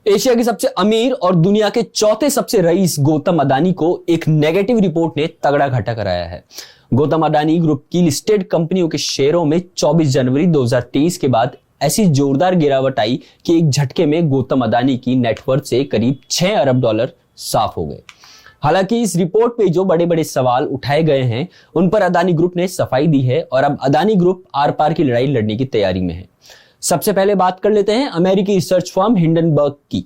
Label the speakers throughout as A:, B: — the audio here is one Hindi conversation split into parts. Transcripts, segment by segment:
A: एशिया के सबसे अमीर और दुनिया के चौथे सबसे रईस गौतम अडानी को एक नेगेटिव रिपोर्ट ने तगड़ा घाटा कराया है। गौतम अडानी ग्रुप की लिस्टेड कंपनियों के शेयरों में 24 जनवरी 2023 के बाद ऐसी जोरदार गिरावट आई कि एक झटके में गौतम अडानी की नेटवर्थ से करीब 6 अरब डॉलर साफ हो गए। हालांकि इस रिपोर्ट पे जो बड़े बड़े सवाल उठाए गए हैं उन पर अडानी ग्रुप ने सफाई दी है और अब अडानी ग्रुप आर पार की लड़ाई लड़ने की तैयारी में है। सबसे पहले बात कर लेते हैं अमेरिकी रिसर्च फर्म हिंडनबर्ग की,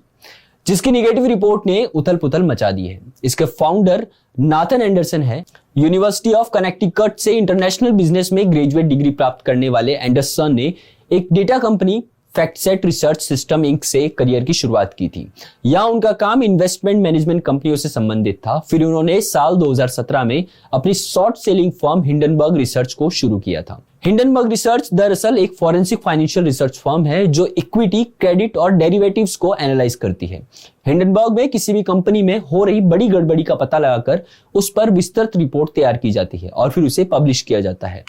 A: जिसकी निगेटिव रिपोर्ट ने उथल पुथल मचा दी है। इसके फाउंडर नाथन एंडरसन है। यूनिवर्सिटी ऑफ कनेक्टिकट से इंटरनेशनल बिजनेस में ग्रेजुएट डिग्री प्राप्त करने वाले एंडरसन ने एक data company FactSet Research System Inc से करियर की शुरुआत की थी। यहां उनका काम इन्वेस्टमेंट मैनेजमेंट कंपनियों से संबंधित था। फिर उन्होंने साल 2017 में अपनी short selling firm Hindenburg research को शुरू किया था। हिंडनबर्ग रिसर्च दरअसल एक फॉरेंसिक फाइनेंशियल रिसर्च फर्म है जो इक्विटी, क्रेडिट और डेरिवेटिव्स को एनालाइज करती है। हिंडनबर्ग में किसी भी कंपनी में हो रही बड़ी गड़बड़ी का पता लगाकर उस पर विस्तृत रिपोर्ट तैयार की जाती है और फिर उसे पब्लिश किया जाता है।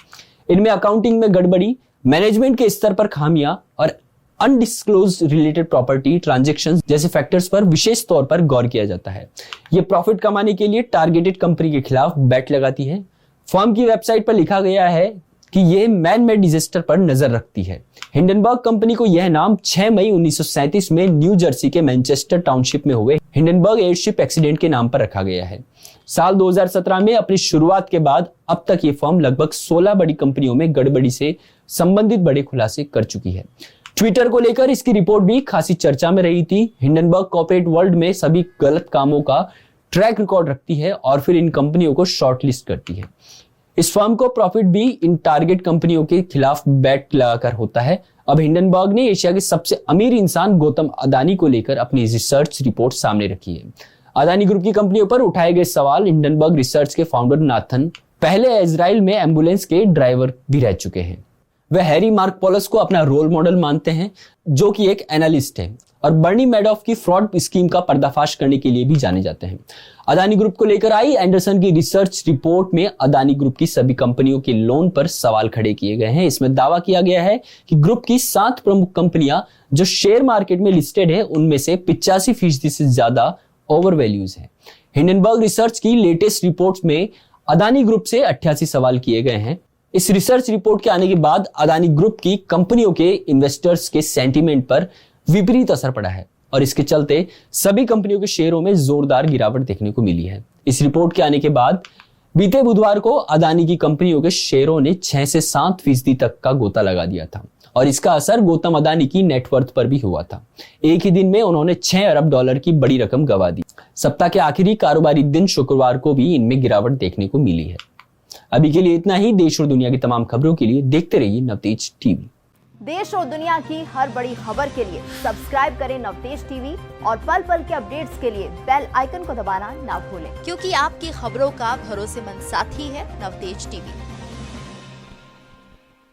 A: इनमें अकाउंटिंग में गड़बड़ी, मैनेजमेंट के स्तर पर खामियां और अनडिस्क्लोज रिलेटेड प्रॉपर्टी ट्रांजैक्शंस जैसे फैक्टर्स पर विशेष तौर पर गौर किया जाता है। यह प्रॉफिट कमाने के लिए टारगेटेड कंपनी के खिलाफ बैट लगाती है। फर्म की वेबसाइट पर लिखा गया है कि यह मैन मेड डिजास्टर पर नजर रखती है। हिंडनबर्ग कंपनी को यह नाम 6 मई 1937 में न्यू जर्सी के मैनचेस्टर टाउनशिप में हुए हिंडनबर्ग एयरशिप एक्सीडेंट के नाम पर रखा गया है। साल 2017 में अपनी शुरुआत के बाद अब तक ये फर्म लगभग 16 बड़ी कंपनियों में गड़बड़ी से संबंधित बड़े खुलासे कर चुकी है। ट्विटर को लेकर इसकी रिपोर्ट भी खासी चर्चा में रही थी। हिंडनबर्ग कॉर्पोरेट वर्ल्ड में सभी गलत कामों का ट्रैक रिकॉर्ड रखती है और फिर इन कंपनियों को शॉर्टलिस्ट करती है। इस फर्म को प्रॉफिट भी इन टारगेट कंपनियों के खिलाफ बैट लगाकर होता है। अब हिंडनबर्ग ने एशिया के सबसे अमीर इंसान गौतम अडानी को लेकर अपनी रिसर्च रिपोर्ट सामने रखी है। अडानी ग्रुप की कंपनियों पर उठाए गए सवाल। हिंडनबर्ग रिसर्च के फाउंडर नाथन पहले इजराइल में एम्बुलेंस के ड्राइवर भी रह चुके हैं। वह हैरी मार्कपोलस को अपना रोल मॉडल मानते हैं, जो कि एक एनालिस्ट है और बर्नी मैडॉफ की फ्रॉड स्कीम का पर्दाफाश करने के लिए भी जाने जाते हैं। अडानी ग्रुप को लेकर आई एंडरसन की रिसर्च रिपोर्ट में अडानी ग्रुप की सभी कंपनियों के लोन पर सवाल खड़े किए गए हैं। इसमें दावा किया गया है कि ग्रुप की 7 प्रमुख कंपनियां जो शेयर मार्केट में लिस्टेड है उनमें से 85% से ज्यादा ओवर वैल्यूज है। हिंडनबर्ग रिसर्च की लेटेस्ट रिपोर्ट में अडानी ग्रुप से 88 सवाल किए गए हैं। इस रिसर्च रिपोर्ट के आने के बाद अडानी ग्रुप की कंपनियों के इन्वेस्टर्स के सेंटीमेंट पर विपरीत असर पड़ा है और इसके चलते सभी कंपनियों के शेयरों में जोरदार गिरावट देखने को मिली है। इस रिपोर्ट के आने के बाद बीते बुधवार को अडानी की कंपनियों के शेयरों ने 6 से 7% तक का गोता लगा दिया था और इसका असर गौतम अडानी की नेटवर्थ पर भी हुआ था। एक ही दिन में उन्होंने 6 अरब डॉलर की बड़ी रकम गंवा दी। सप्ताह के आखिरी कारोबारी दिन शुक्रवार को भी इनमें गिरावट देखने को मिली है। अभी के लिए इतना ही। देश और दुनिया की तमाम खबरों के लिए देखते रहिए नवतेज टीवी।
B: देश और दुनिया की हर बड़ी खबर के लिए सब्सक्राइब करें नवतेज टीवी और पल पल के अपडेट्स के लिए बेल आइकन को दबाना ना भूलें,
C: क्योंकि आपकी खबरों का भरोसेमंद साथी है नवतेज टीवी।